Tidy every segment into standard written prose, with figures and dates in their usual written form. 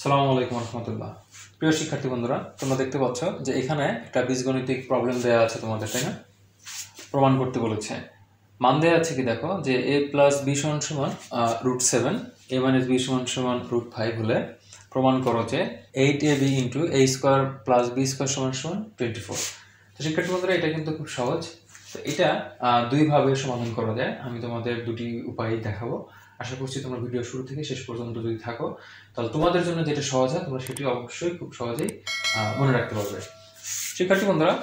সালামু আলাইকুম রহমতুল্লাহ। প্রিয় শিক্ষার্থী বন্ধুরা, তোমরা দেখতে পাচ্ছ যে এখানে একটা বীজগণিতিক প্রবলেম দেওয়া আছে তোমাদের, তাই না? প্রমাণ করতে বলেছে। মান দেওয়া আছে কি দেখো, যে a প্লাস বি সমান সমান √7, a মাইনাস বি সমান সমান √5 হলে প্রমাণ করো যে 8ab into a square plus B square সমান সমান 24। তো শিক্ষার্থী বন্ধুরা, এটা কিন্তু খুব সহজ। তো এটা দুইভাবে সমাধান করা যায়। আমি তোমাদের দুটি উপায় দেখাবো। আশা করছি তোমরা ভিডিও শুরু থেকে শেষ পর্যন্ত যদি থাকো, তাহলে তোমাদের জন্য যেটা সহজ হয় তোমরা সেটি অবশ্যই খুব সহজেই মনে রাখতে পারবে। শিক্ষার্থী বন্ধুরা,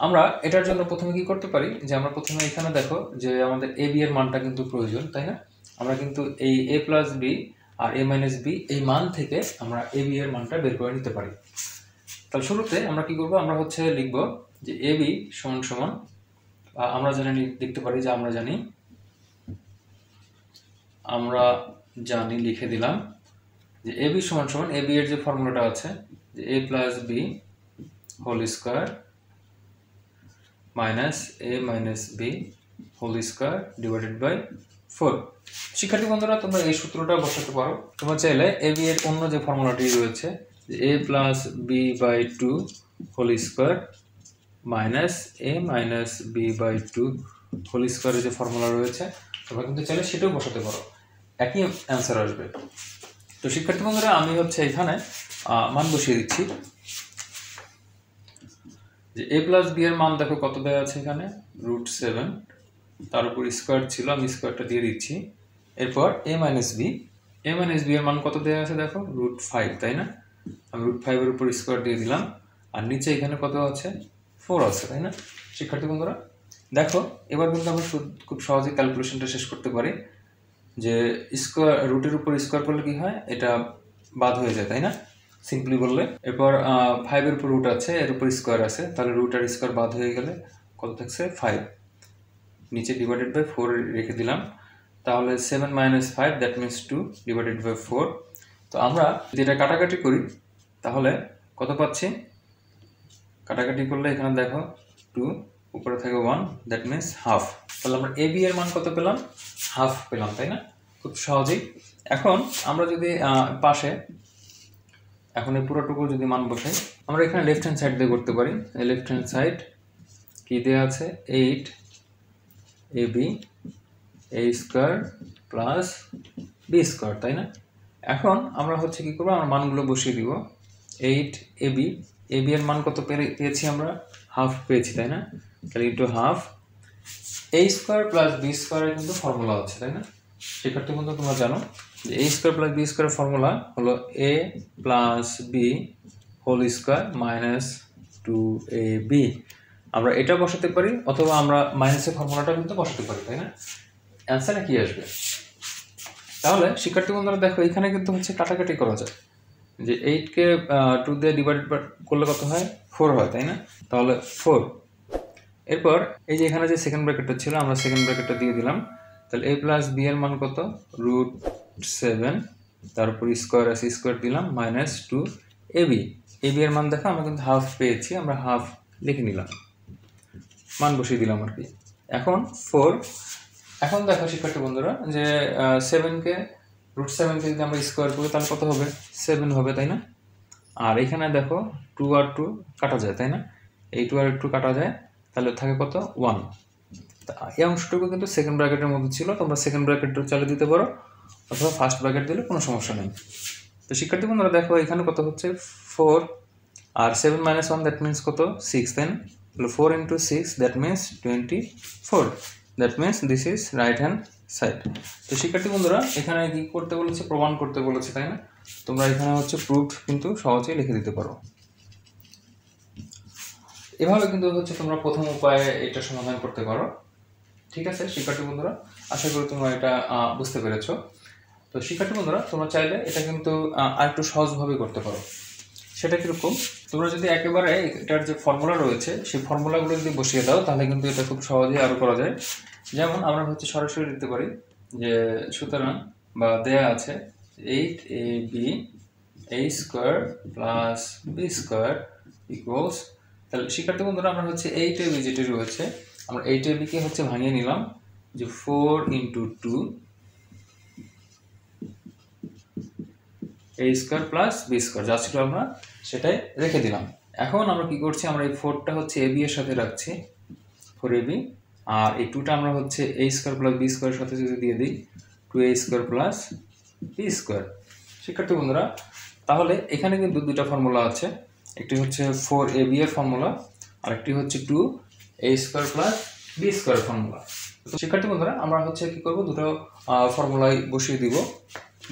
আমরা এটার জন্য প্রথমে কি করতে পারি, যে আমরা প্রথমে এখানে দেখো যে আমাদের এ বি এর মানটা কিন্তু প্রয়োজন, তাই না? আমরা কিন্তু এই এ প্লাস বি আর এ মাইনাস বি এই মান থেকে আমরা এ বি এর মানটা বের করে নিতে পারি। তাহলে শুরুতে আমরা কি করবো, আমরা লিখবো যে এ বি সমান সমান, আমরা লিখতে পারি যে আমরা জানি লিখে দিলাম যে এ বি সমান সমান, এ বি এর যে ফর্মুলাটা আছে যে a plus B whole square minus A minus B whole square divided by 4। শিক্ষার্থী বন্ধুরা, তোমরা এই সূত্রটা বসাতে পারো। তোমরা চাইলে এ বি এর অন্য যে ফর্মুলাটি রয়েছে যে a plus b by 2 whole square minus A minus b by 2 whole স্কোয়ারের যে ফর্মুলা রয়েছে, তোমরা কিন্তু চাইলে সেটাও বসাতে পারো, একই অ্যান্সার আসবে। তো শিক্ষার্থী বন্ধুরা, আমি এখানে মান বসিয়ে দিচ্ছি যে এ প্লাস বি এর মান দেখো কত দেওয়া আছে এখানে, √7, তার উপর স্কোয়ার ছিল, আমি স্কোয়ারটা দিয়ে দিচ্ছি। এরপর এ মাইনাস বি এর মান কত দেওয়া আছে দেখো, √5, তাই না? আমি √5 এর উপর স্কোয়ার দিয়ে দিলাম, আর নিচে এখানে কত আছে, 4 আছে, তাই না? শিক্ষার্থী বন্ধুরা দেখো, এবার কিন্তু আমরা খুব সহজেই ক্যালকুলেশনটা শেষ করতে পারি যে স্কোয়ার রুটের উপর স্কোয়ার করলে কি হয়, এটা বাদ হয়ে যায়, তাই না? সিম্পলি বললে এরপর 5 এর উপর রুট আছে, এর উপর স্কোয়ার আছে, তাহলে রুট আর স্কোয়ার বাদ হয়ে গেলে কত থাকছে, 5, নিচে ডিভাইডেড বাই 4 রেখে দিলাম। তাহলে 7 - 5 দ্যাট মিনস 2 ডিভাইডেড বাই 4। তো আমরা যদি এটা কাটাকাটি করি তাহলে কত পাচ্ছি, কাটাকাটি করলে এখানে দেখো 2 উপরে থাকে 1, দ্যাট মিনস হাফ। তাহলে আমরা এ বি এর মান কত পেলাম, হাফ পেলাম, তাই না? খুব সহজেই। এখন আমরা যদি পাশে এখন এই পুরোটুকু যদি মান বসাই, আমরা এখানে লেফট হ্যান্ড সাইড দিয়ে করতে পারি। লেফট হ্যান্ড সাইড কি দেওয়া আছে, 8ab a square plus B square, তাই না? এখন আমরা কি করবো, আমরা মানগুলো বসিয়ে দিব। 8ab এর মান কত পেয়েছি আমরা, হাফ পেয়েছি, তাই না? তাহলে into half, a square plus B স্কোয়ারের কিন্তু ফর্মুলা আছে, তাই না? শিক্ষার্থী বন্ধু, তোমরা জানো যে a স্কোয়ার প্লাস বি স্কোয়ারের ফর্মুলা হলো a plus B whole square minus 2ab। আমরা এটা বসাতে পারি, অথবা আমরা মাইনাসের ফর্মুলাটা কিন্তু বসাতে পারি, তাই না? অ্যান্সারে কি আসবে? তাহলে শিক্ষার্থী বন্ধুরা দেখো, এখানে কিন্তু কাটাকাটি করা যায়, যে 8কে 2 দিয়ে ডিভাইড করলে কত হয়, 4 হয়, তাই না? তাহলে 4। এরপর এই যে এখানে যে সেকেন্ড ব্র্যাকেটটা ছিল, আমরা সেকেন্ড ব্র্যাকেটটা দিয়ে দিলাম। তাহলে a প্লাস বি এর মান কত, √7, তারপর স্কোয়ার আছে, স্কোয়ার দিলাম, মাইনাস 2ab এর মান দেখো আমরা কিন্তু হাফ পেয়েছি, আমরা হাফ লিখে নিলাম, মান বসিয়ে দিলাম আর কি। এখন 4। এখন দেখো শিক্ষার্থী বন্ধুরা, যে 7কে √7কে যদি আমরা স্কোয়ার করি তাহলে কত হবে, 7 হবে, তাই না? আর এখানে দেখো 2 আর 2 কাটা যায়, তাই না? এই 2 আর 2 কাটা যায়, তাহলে থাকে কত, 1। এই অংশটুকু কিন্তু সেকেন্ড ব্র্যাকেটের মধ্যে ছিল, তোমরা সেকেন্ড ব্র্যাকেটটা চালিয়ে দিতে পারো, অথবা ফার্স্ট ব্র্যাকেট দিলে কোনো সমস্যা নেই। তো শিক্ষার্থী বন্ধুরা দেখো, এখানে কত হচ্ছে, 4, আর 7 - 1 দ্যাট মিনস কত, 6, দেন 4 × 6 that means 24, that means this is right hand side. তো শিক্ষার্থী বন্ধুরা, এখানে কি করতে বলেছে, প্রমাণ করতে বলেছে, তাই না? তোমরা এখানে প্রুফ কিন্তু সহজেই লিখে দিতে পারো। এভাবে কিন্তু তোমরা প্রথম উপায়ে এটা সমাধান করতে পারো। ঠিক আছে শিক্ষার্থী বন্ধুরা, আশা করি তোমরা এটা বুঝতে পেরেছো। তো শিক্ষার্থী বন্ধুরা, তোমরা চাইলে এটা কিন্তু আরেকটু সহজভাবে করতে পারো। সেটা কীরকম, তোমরা যদি একেবারে এটার যে ফর্মুলা রয়েছে সেই ফর্মুলাগুলো যদি বসিয়ে দাও, তাহলে কিন্তু এটা খুব সহজেই আরও করা যায়। যেমন আমরা সরাসরি লিখতে পারি যে, সুতরাং বা দেয়া আছে 8ab a square plus B square equals, তাহলে শিক্ষার্থী বন্ধুরা আমরা 8ab যেটি রয়েছে, আমরা 8ab কে ভাঙিয়ে নিলাম যে 4 × 2 এ স্কোয়ার প্লাস বি স্কোয়ার যা ছিল আমরা সেটাই রেখে দিলাম। এখন আমরা কি করছি, আমরা এই 4টা হচ্ছে এ বি এর সাথে রাখছি, 4ab, আর এই 2টা আমরা হচ্ছে এ স্কোয়ার প্লাস বি স্কোয়ারের সাথে যদি দিয়ে দিই 2a square plus B square. শিক্ষার্থী বন্ধুরা, তাহলে এখানে কিন্তু দুটা ফর্মুলা আছে, একটি হচ্ছে 4ab এর ফর্মুলা আর একটি হচ্ছে 2a square plus B square formula. তো শিক্ষার্থী বন্ধুরা, আমরা হচ্ছে কি করব, দুটো ফর্মুলায় বসিয়ে দিব,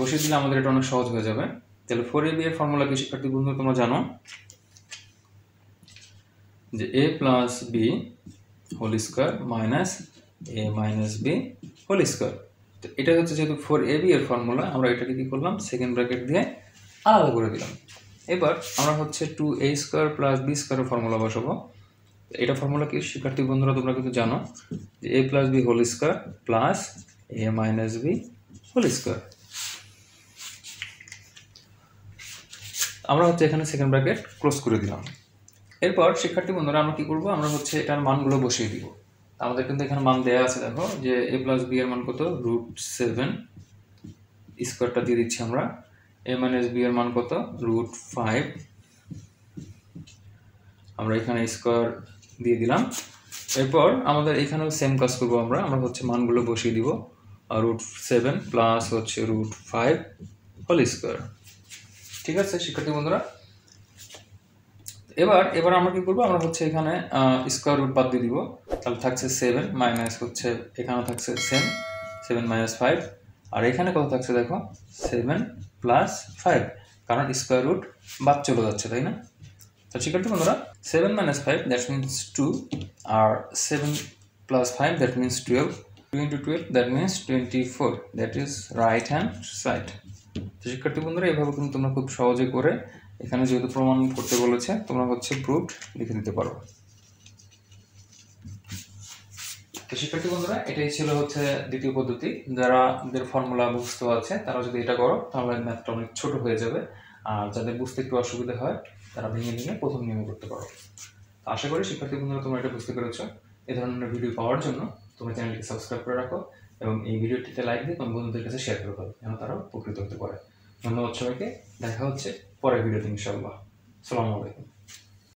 বসিয়ে দিলে আমাদের এটা অনেক সহজ হয়ে যাবে। তাহলে 4ab এর ফর্মুলা কি শিক্ষার্থী বন্ধুরা তোমরা জানো, যে a plus B whole square minus A minus B whole square. তো এটা হচ্ছে যেহেতু 4ab এর ফর্মুলা, আমরা এটাকে কি করলাম, সেকেন্ড ব্র্যাকেট দিয়ে আলাদা করে দিলাম। এবার আমরা হচ্ছে 2a স্কোয়ার প্লাস বি স্কোয়ারের ফর্মুলা বসাবো। এটা ফর্মুলা কি শিক্ষার্থী বন্ধুরা তোমরা কিন্তু জানো, যে a plus B whole square plus A minus B whole square. আমরা হচ্ছে এখানে সেকেন্ড ব্র্যাকেট ক্লোজ করে দিলাম। এরপর শিক্ষার্থী বন্ধুরা আমরা কি করব, আমরা হচ্ছে এটার মানগুলো বসিয়ে দিব। আমাদের কিন্তু এখানে মান দেওয়া আছে, দেখো যে a প্লাস বি এর মান কত, √7, স্কোয়ারটা দিয়ে দিচ্ছি আমরা। a মাইনাস বি এর মান কত, √5, আমরা এখানে স্কোয়ার দিয়ে দিলাম। এরপর আমাদের এখানেও সেম কাজ করবো, আমরা হচ্ছে মানগুলো বসিয়ে দিব, √7 প্লাস হচ্ছে √5 হোল স্কোয়ার। ঠিক আছে শিক্ষার্থী বন্ধুরা, এবার আমরা কি করবো, আমরা হচ্ছে এখানে স্কোয়ার রুট বাদ দিয়ে দিব, তাহলে থাকছে 7 মাইনাস হচ্ছে এখানে থাকছে 7 মাইনাস 5, আর এখানে কত থাকছে দেখো 7 প্লাস 5, কারণ স্কোয়ার রুট বাদ চলে যাচ্ছে, তাই না? তো শিক্ষার্থী বন্ধুরা, 7 মাইনাস 5 দ্যাট মিনস 2, আর 7 plus 5 that means 12, 2 into 12 that means 24, that is right hand side. তো শিক্ষার্থী বন্ধুরা, এভাবে কিন্তু তোমরা খুব সহজে করে, এখানে যেহেতু প্রমাণ করতে বলেছে, তোমরা হচ্ছে প্রুফড লিখে দিতে পারো। তো শিক্ষার্থী বন্ধুরা, এটাই ছিল হচ্ছে দ্বিতীয় পদ্ধতি। যাদের ফর্মুলা মুখস্থ আছে তারা যদি এটা করো তাহলে ম্যাথটা অনেক ছোট হয়ে যাবে, আর যাদের বুঝতে একটু অসুবিধা হয় তারা ভেঙে ভেঙে প্রথম নিয়মে করতে পারো। আশা করি শিক্ষার্থী বন্ধুরা তোমরা এটা বুঝতে পেরেছ। এই ধরনের ভিডিও পাওয়ার জন্য তোমরা চ্যানেলটিকে সাবস্ক্রাইব করে রাখো এবং এই ভিডিওটিতে লাইক দিয়ে তোমার বন্ধুদের কাছে শেয়ার করে দাও, যেন তারাও উপকৃত হতে পারে। ধন্যবাদ সবাইকে, দেখা হচ্ছে পরের ভিডিওতে ইনশাআল্লাহ। আসসালামু আলাইকুম।